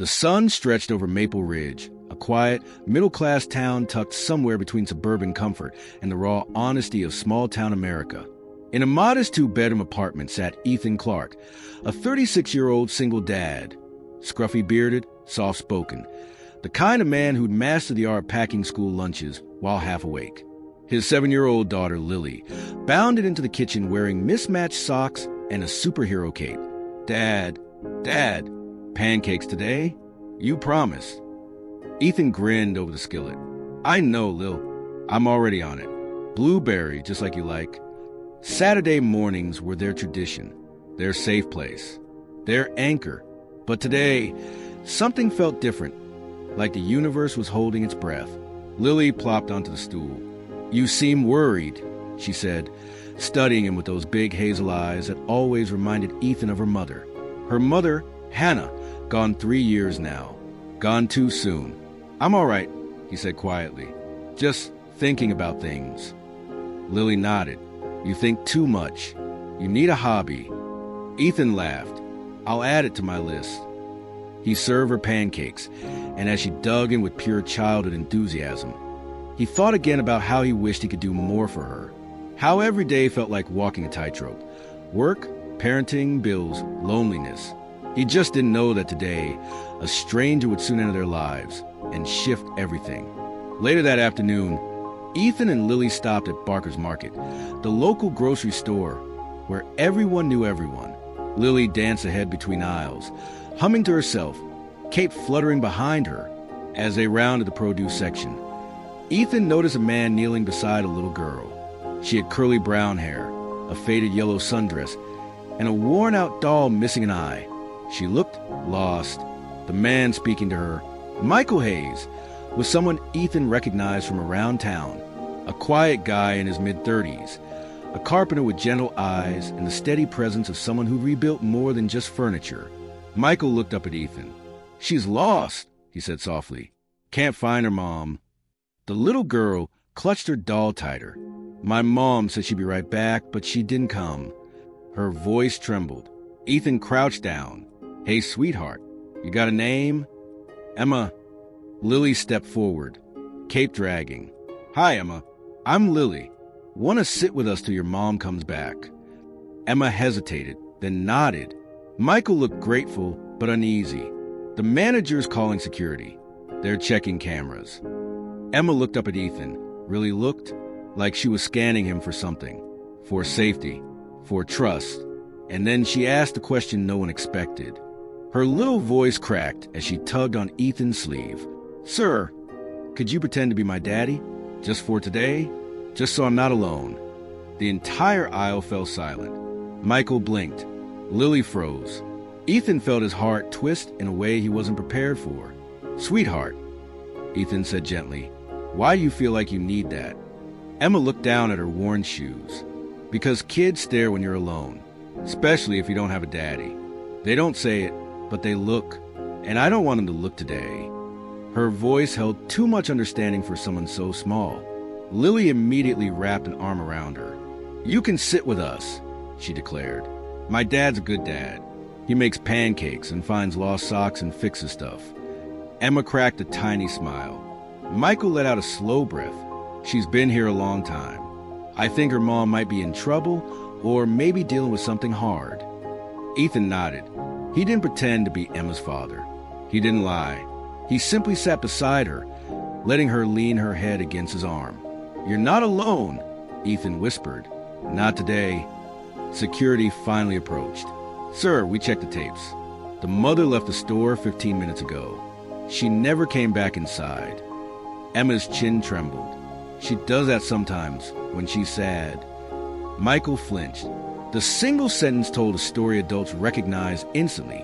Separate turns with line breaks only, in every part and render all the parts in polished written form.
The sun stretched over Maple Ridge, a quiet, middle-class town tucked somewhere between suburban comfort and the raw honesty of small-town America. In a modest two-bedroom apartment sat Ethan Clark, a 36-year-old single dad, scruffy-bearded, soft-spoken, the kind of man who'd mastered the art of packing school lunches while half awake. His 7-year-old daughter, Lily, bounded into the kitchen wearing mismatched socks and a superhero cape. Dad, pancakes today? You promised. Ethan grinned over the skillet. I know, Lil. I'm already on it. Blueberry, just like you like. Saturday mornings were their tradition, their safe place, their anchor. But today, something felt different, like the universe was holding its breath. Lily plopped onto the stool. You seem worried, she said, studying him with those big hazel eyes that always reminded Ethan of her mother. Her mother, Hannah, gone 3 years now. Gone too soon. I'm all right, he said quietly. Just thinking about things. Lily nodded. You think too much. You need a hobby. Ethan laughed. I'll add it to my list. He served her pancakes, and as she dug in with pure childhood enthusiasm, he thought again about how he wished he could do more for her. How every day felt like walking a tightrope. Work, parenting, bills, loneliness. He just didn't know that today, a stranger would soon enter their lives and shift everything. Later that afternoon, Ethan and Lily stopped at Barker's Market, the local grocery store where everyone knew everyone. Lily danced ahead between aisles, humming to herself, cape fluttering behind her as they rounded the produce section. Ethan noticed a man kneeling beside a little girl. She had curly brown hair, a faded yellow sundress, and a worn-out doll missing an eye. She looked lost. The man speaking to her, Michael Hayes, was someone Ethan recognized from around town, a quiet guy in his mid-30s, a carpenter with gentle eyes and the steady presence of someone who rebuilt more than just furniture. Michael looked up at Ethan. She's lost, he said softly. Can't find her, Mom. The little girl clutched her doll tighter. My mom said she'd be right back, but she didn't come. Her voice trembled. Ethan crouched down. Hey, sweetheart, you got a name? Emma. Lily stepped forward, cape dragging. Hi, Emma. I'm Lily. Want to sit with us till your mom comes back? Emma hesitated, then nodded. Michael looked grateful but uneasy. The manager's calling security. They're checking cameras. Emma looked up at Ethan, really looked like she was scanning him for something, for safety, for trust. And then she asked a question no one expected. Her little voice cracked as she tugged on Ethan's sleeve. Sir, could you pretend to be my daddy? Just for today? Just so I'm not alone. The entire aisle fell silent. Michael blinked. Lily froze. Ethan felt his heart twist in a way he wasn't prepared for. Sweetheart, Ethan said gently, why do you feel like you need that? Emma looked down at her worn shoes. Because kids stare when you're alone, especially if you don't have a daddy. They don't say it, but they look, and I don't want them to look today. Her voice held too much understanding for someone so small. Lily immediately wrapped an arm around her. You can sit with us, she declared. My dad's a good dad. He makes pancakes and finds lost socks and fixes stuff. Emma cracked a tiny smile. Michael let out a slow breath. She's been here a long time. I think her mom might be in trouble or maybe dealing with something hard. Ethan nodded. He didn't pretend to be Emma's father. He didn't lie. He simply sat beside her, letting her lean her head against his arm. You're not alone, Ethan whispered. Not today. Security finally approached. Sir, we checked the tapes. The mother left the store 15 minutes ago. She never came back inside. Emma's chin trembled. She does that sometimes when she's sad. Michael flinched. The single sentence told a story adults recognize instantly.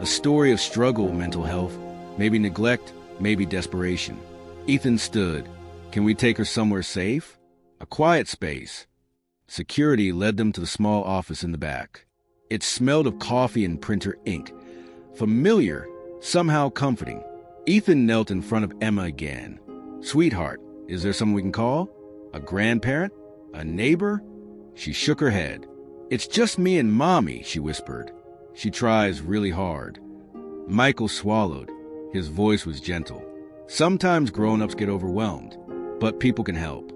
A story of struggle, mental health, maybe neglect, maybe desperation. Ethan stood. Can we take her somewhere safe? A quiet space. Security led them to the small office in the back. It smelled of coffee and printer ink. Familiar, somehow comforting. Ethan knelt in front of Emma again. Sweetheart, is there someone we can call? A grandparent? A neighbor? She shook her head. It's just me and Mommy, she whispered. She tries really hard. Michael swallowed. His voice was gentle. Sometimes grown-ups get overwhelmed, but people can help.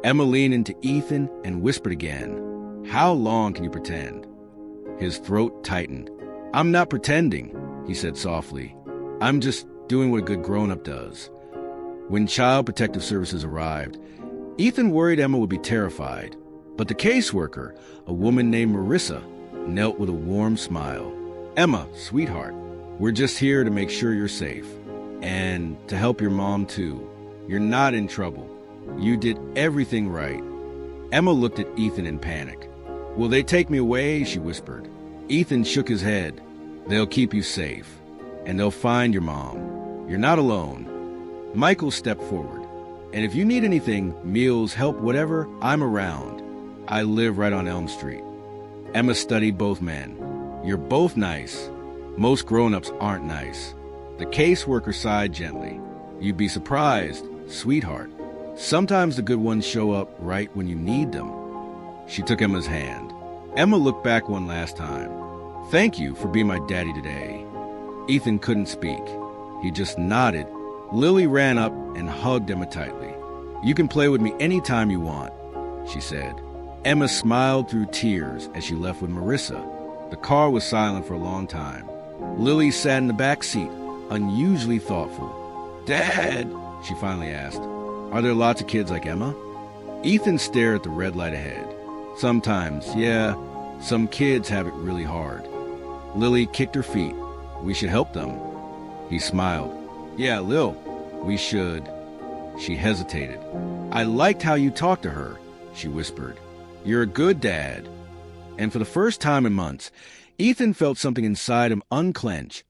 Emma leaned into Ethan and whispered again, "How long can you pretend?" His throat tightened. "I'm not pretending," he said softly. "I'm just doing what a good grown-up does." When Child Protective Services arrived, Ethan worried Emma would be terrified, but the caseworker, a woman named Marissa, knelt with a warm smile. "Emma, sweetheart, we're just here to make sure you're safe. And to help your mom, too. You're not in trouble. You did everything right." Emma looked at Ethan in panic. "Will they take me away?" she whispered. Ethan shook his head. "They'll keep you safe. And they'll find your mom. You're not alone." Michael stepped forward. "And if you need anything, meals, help, whatever, I'm around. I live right on Elm Street." Emma studied both men. "You're both nice. Most grown-ups aren't nice." The caseworker sighed gently. "You'd be surprised, sweetheart. Sometimes the good ones show up right when you need them." She took Emma's hand. Emma looked back one last time. "Thank you for being my daddy today." Ethan couldn't speak. He just nodded. Lily ran up and hugged Emma tightly. "You can play with me anytime you want," she said. Emma smiled through tears as she left with Marissa. The car was silent for a long time. Lily sat in the back seat, unusually thoughtful. "Dad," she finally asked, "are there lots of kids like Emma?" Ethan stared at the red light ahead. "Sometimes, yeah, some kids have it really hard." Lily kicked her feet. "We should help them." He smiled. "Yeah, Lil, we should." She hesitated. "I liked how you talked to her," she whispered. "You're a good dad." And for the first time in months, Ethan felt something inside him unclench,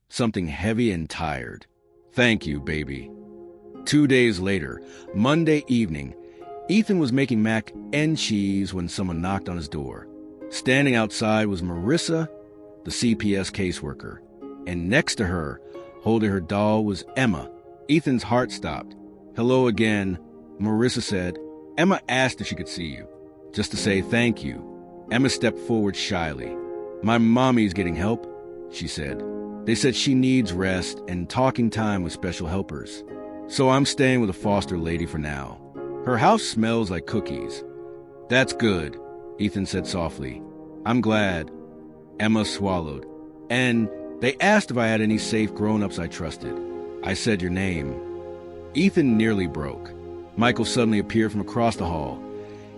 something heavy and tired. "Thank you, baby." 2 days later, Monday evening, Ethan was making mac and cheese when someone knocked on his door. Standing outside was Marissa, the CPS caseworker, and next to her, holding her doll, was Emma. Ethan's heart stopped. "Hello again," Marissa said. "Emma asked if she could see you, just to say thank you." Emma stepped forward shyly. "My mommy's getting help," she said. "They said she needs rest and talking time with special helpers. So I'm staying with a foster lady for now. Her house smells like cookies." "That's good," Ethan said softly. "I'm glad." Emma swallowed. "And they asked if I had any safe grown-ups I trusted. I said your name." Ethan nearly broke. Michael suddenly appeared from across the hall.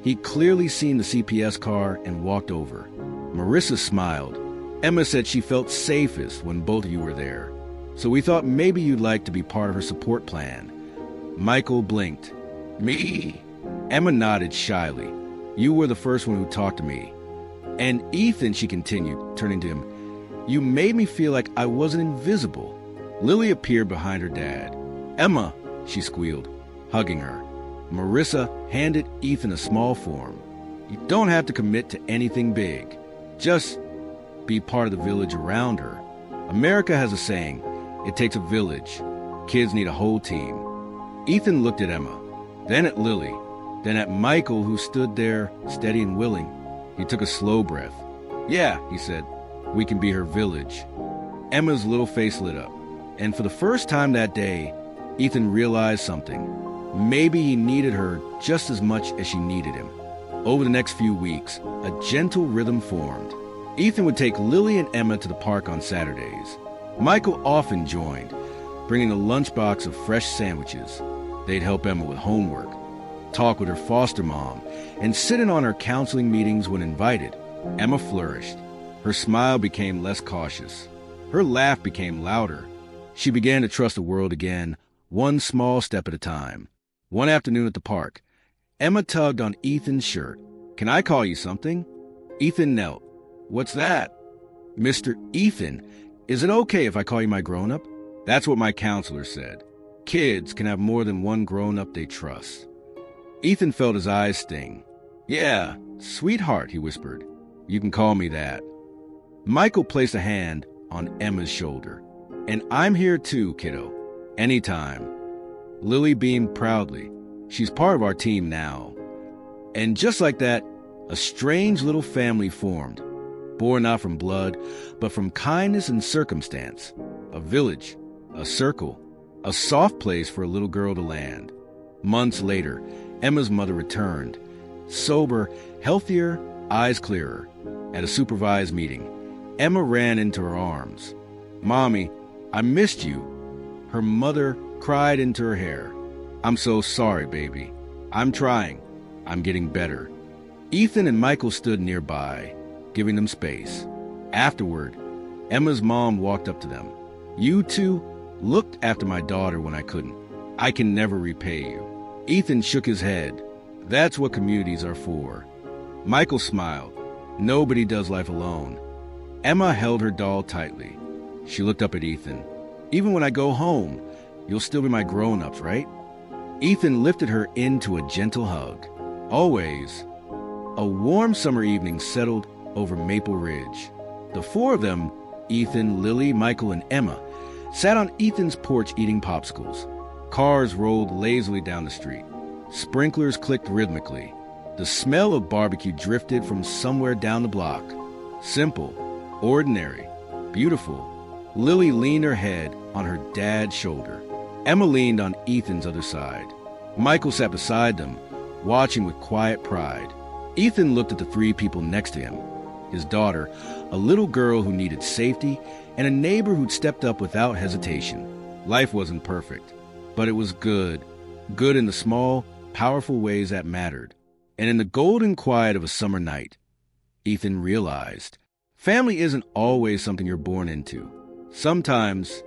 He'd clearly seen the CPS car and walked over. Marissa smiled. "Emma said she felt safest when both of you were there. So we thought maybe you'd like to be part of her support plan." Michael blinked. "Me?" Emma nodded shyly. "You were the first one who talked to me." "And Ethan," she continued, turning to him, "you made me feel like I wasn't invisible." Lily appeared behind her dad. "Emma," she squealed, hugging her. Marissa handed Ethan a small form. "You don't have to commit to anything big. Just be part of the village around her. America has a saying, it takes a village. Kids need a whole team." Ethan looked at Emma, then at Lily, then at Michael, who stood there, steady and willing. He took a slow breath. "Yeah," he said, "we can be her village." Emma's little face lit up, and for the first time that day, Ethan realized something. Maybe he needed her just as much as she needed him. Over the next few weeks, a gentle rhythm formed. Ethan would take Lily and Emma to the park on Saturdays. Michael often joined, bringing a lunchbox of fresh sandwiches. They'd help Emma with homework, talk with her foster mom, and sit in on her counseling meetings when invited. Emma flourished. Her smile became less cautious. Her laugh became louder. She began to trust the world again, one small step at a time. One afternoon at the park, Emma tugged on Ethan's shirt. "Can I call you something?" Ethan knelt. "What's that?" "Mr. Ethan, is it okay if I call you my grown-up?" That's what my counselor said. Kids can have more than one grown-up they trust. Ethan felt his eyes sting. "Yeah, sweetheart," he whispered. "You can call me that." Michael placed a hand on Emma's shoulder. "And I'm here too, kiddo. Anytime." Lily beamed proudly. "She's part of our team now." And just like that, a strange little family formed, born not from blood, but from kindness and circumstance. A village, a circle, a soft place for a little girl to land. Months later, Emma's mother returned, sober, healthier, eyes clearer. At a supervised meeting, Emma ran into her arms. "Mommy, I missed you." Her mother cried into her hair. "I'm so sorry, baby. I'm trying. I'm getting better." Ethan and Michael stood nearby, giving them space. Afterward, Emma's mom walked up to them. "You two looked after my daughter when I couldn't. I can never repay you." Ethan shook his head. "That's what communities are for." Michael smiled. "Nobody does life alone." Emma held her doll tightly. She looked up at Ethan. "Even when I go home, you'll still be my grown-ups, right?" Ethan lifted her into a gentle hug. Always. A warm summer evening settled over Maple Ridge. The four of them, Ethan, Lily, Michael, and Emma, sat on Ethan's porch eating popsicles. Cars rolled lazily down the street. Sprinklers clicked rhythmically. The smell of barbecue drifted from somewhere down the block. Simple, ordinary, beautiful. Lily leaned her head on her dad's shoulder. Emma leaned on Ethan's other side. Michael sat beside them, watching with quiet pride. Ethan looked at the three people next to him. His daughter, a little girl who needed safety, and a neighbor who'd stepped up without hesitation. Life wasn't perfect, but it was good. Good in the small, powerful ways that mattered. And in the golden quiet of a summer night, Ethan realized family isn't always something you're born into. Sometimes